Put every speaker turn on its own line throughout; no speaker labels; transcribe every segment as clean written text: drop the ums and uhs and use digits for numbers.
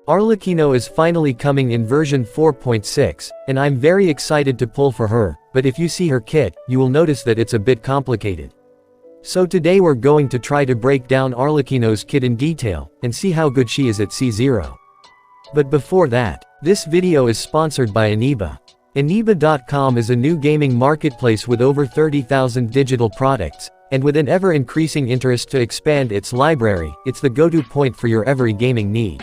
Arlecchino is finally coming in version 4.6, and I'm very excited to pull for her, but if you see her kit, you will notice that it's a bit complicated. So today we're going to try to break down Arlecchino's kit in detail, and see how good she is at C0. But before that, this video is sponsored by Aniba. Aniba.com is a new gaming marketplace with over 30,000 digital products, and with an ever-increasing interest to expand its library, it's the go-to point for your every gaming need.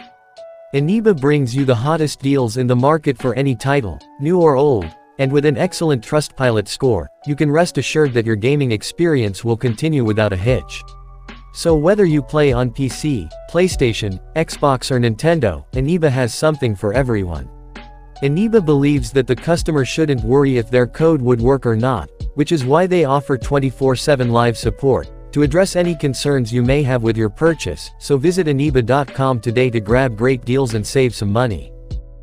Aniba brings you the hottest deals in the market for any title, new or old, and with an excellent Trustpilot score, you can rest assured that your gaming experience will continue without a hitch. So whether you play on PC, PlayStation, Xbox or Nintendo, Aniba has something for everyone. Aniba believes that the customer shouldn't worry if their code would work or not, which is why they offer 24/7 live support, to address any concerns you may have with your purchase, so visit Aniba.com today to grab great deals and save some money.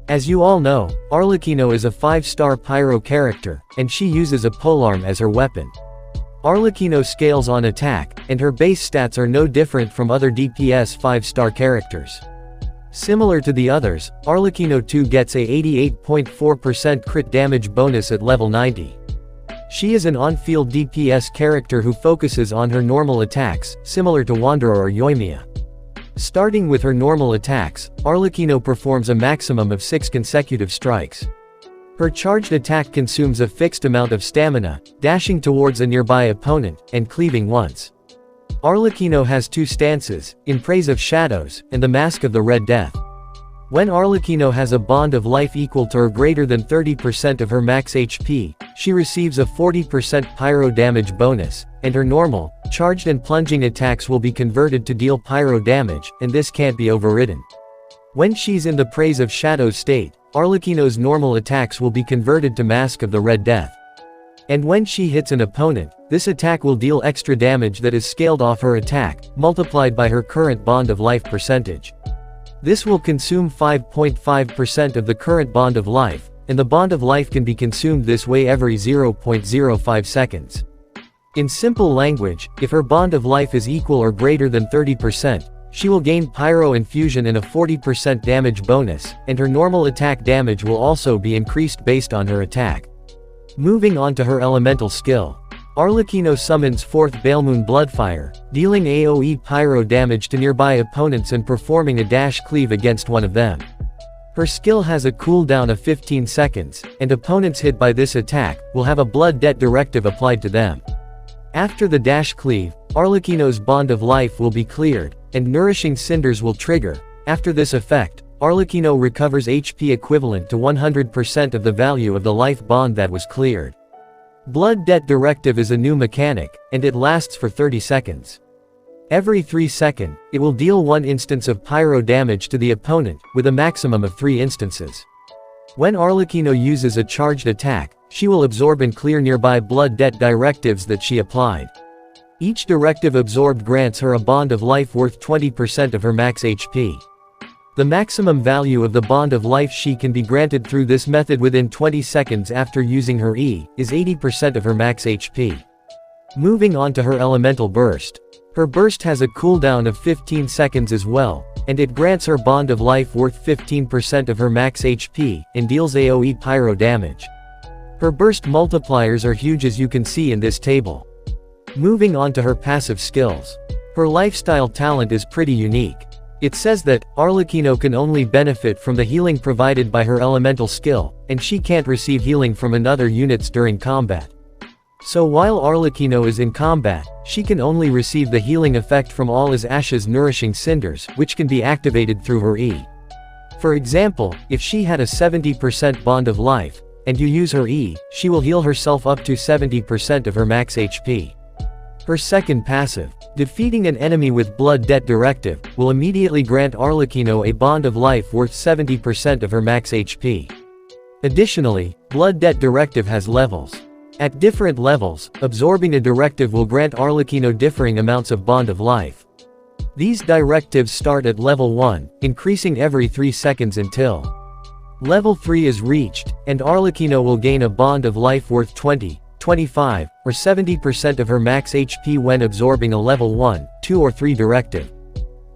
As you all know, Arlecchino is a 5-star pyro character, and she uses a polearm as her weapon. Arlecchino scales on attack, and her base stats are no different from other DPS 5-star characters. Similar to the others, Arlecchino 2 gets a 88.4% crit damage bonus at level 90. She is an on-field DPS character who focuses on her normal attacks, similar to Wanderer or Yoimiya. Starting with her normal attacks, Arlecchino performs a maximum of 6 consecutive strikes. Her charged attack consumes a fixed amount of stamina, dashing towards a nearby opponent, and cleaving once. Arlecchino has 2 stances, In Praise of Shadows, and the Mask of the Red Death. When Arlecchino has a bond of life equal to or greater than 30% of her max HP, she receives a 40% pyro damage bonus, and her normal, charged and plunging attacks will be converted to deal pyro damage, and this can't be overridden. When she's in the Praise of Shadows state, Arlecchino's normal attacks will be converted to Mask of the Red Death. And when she hits an opponent, this attack will deal extra damage that is scaled off her attack, multiplied by her current bond of life percentage. This will consume 5.5% of the current bond of life, and the bond of life can be consumed this way every 0.05 seconds. In simple language, if her bond of life is equal or greater than 30%, she will gain Pyro Infusion and a 40% damage bonus, and her normal attack damage will also be increased based on her attack. Moving on to her elemental skill. Arlecchino summons 4th Balemoon Bloodfire, dealing AoE pyro damage to nearby opponents and performing a dash cleave against one of them. Her skill has a cooldown of 15 seconds, and opponents hit by this attack will have a Blood Debt Directive applied to them. After the dash cleave, Arlecchino's bond of life will be cleared, and Nourishing Cinders will trigger. After this effect, Arlecchino recovers HP equivalent to 100% of the value of the life bond that was cleared. Blood Debt Directive is a new mechanic, and it lasts for 30 seconds. Every 3 seconds, it will deal 1 instance of pyro damage to the opponent, with a maximum of 3 instances. When Arlecchino uses a charged attack, she will absorb and clear nearby Blood Debt Directives that she applied. Each directive absorbed grants her a bond of life worth 20% of her max HP. The maximum value of the bond of life she can be granted through this method within 20 seconds after using her E, is 80% of her max HP. Moving on to her elemental burst. Her burst has a cooldown of 15 seconds as well, and it grants her bond of life worth 15% of her max HP, and deals AoE pyro damage. Her burst multipliers are huge as you can see in this table. Moving on to her passive skills. Her lifestyle talent is pretty unique. It says that, Arlecchino can only benefit from the healing provided by her elemental skill, and she can't receive healing from another units during combat. So while Arlecchino is in combat, she can only receive the healing effect from all his Ash's Nourishing Cinders, which can be activated through her E. For example, if she had a 70% bond of life, and you use her E, she will heal herself up to 70% of her max HP. Her second passive, defeating an enemy with Blood Debt Directive, will immediately grant Arlecchino a bond of life worth 70% of her max HP. Additionally, Blood Debt Directive has levels. At different levels, absorbing a directive will grant Arlecchino differing amounts of bond of life. These directives start at level 1, increasing every 3 seconds until level 3 is reached, and Arlecchino will gain a bond of life worth 20, 25, or 70% of her max HP when absorbing a level 1, 2 or 3 directive.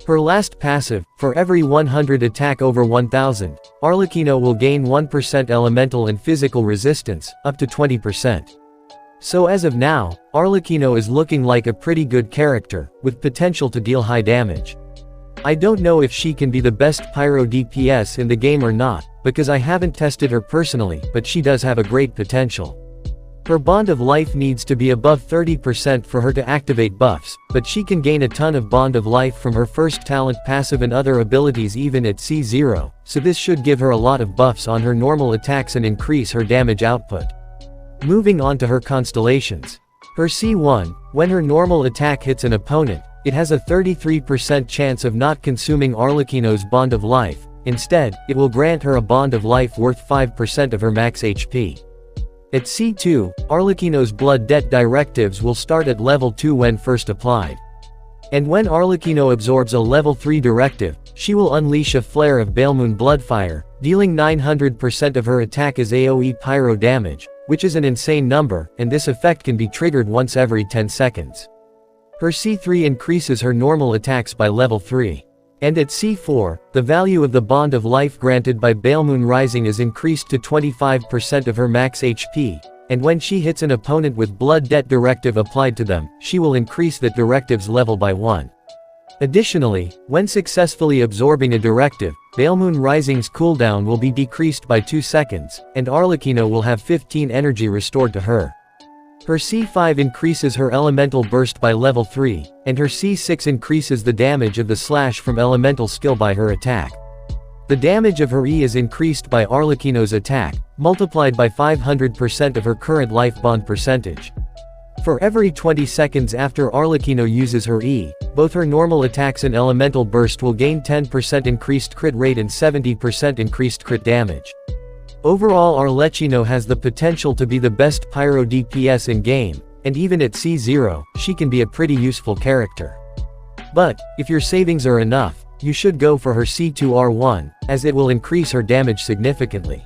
Her last passive, for every 100 attack over 1000, Arlecchino will gain 1% elemental and physical resistance, up to 20%. So as of now, Arlecchino is looking like a pretty good character, with potential to deal high damage. I don't know if she can be the best pyro DPS in the game or not, because I haven't tested her personally, but she does have a great potential. Her Bond of Life needs to be above 30% for her to activate buffs, but she can gain a ton of Bond of Life from her first talent passive and other abilities even at C0, so this should give her a lot of buffs on her normal attacks and increase her damage output. Moving on to her Constellations. Her C1, when her normal attack hits an opponent, it has a 33% chance of not consuming Arlecchino's Bond of Life. Instead, it will grant her a Bond of Life worth 5% of her max HP. At C2, Arlecchino's Blood Debt directives will start at level 2 when first applied. And when Arlecchino absorbs a level 3 directive, she will unleash a flare of Balemoon Bloodfire, dealing 900% of her attack as AoE pyro damage, which is an insane number, and this effect can be triggered once every 10 seconds. Her C3 increases her normal attacks by level 3. And at C4, the value of the Bond of Life granted by Balemoon Rising is increased to 25% of her max HP, and when she hits an opponent with Blood Debt directive applied to them, she will increase that directive's level by 1. Additionally, when successfully absorbing a directive, Balemoon Rising's cooldown will be decreased by 2 seconds, and Arlecchino will have 15 energy restored to her. Her C5 increases her elemental burst by level 3, and her C6 increases the damage of the slash from elemental skill by her attack. The damage of her E is increased by Arlecchino's attack, multiplied by 500% of her current life bond percentage. For every 20 seconds after Arlecchino uses her E, both her normal attacks and elemental burst will gain 10% increased crit rate and 70% increased crit damage. Overall, Arlecchino has the potential to be the best pyro DPS in game, and even at C0, she can be a pretty useful character. But, if your savings are enough, you should go for her C2R1, as it will increase her damage significantly.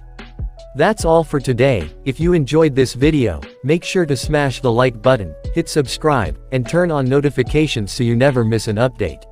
That's all for today. If you enjoyed this video, make sure to smash the like button, hit subscribe, and turn on notifications so you never miss an update.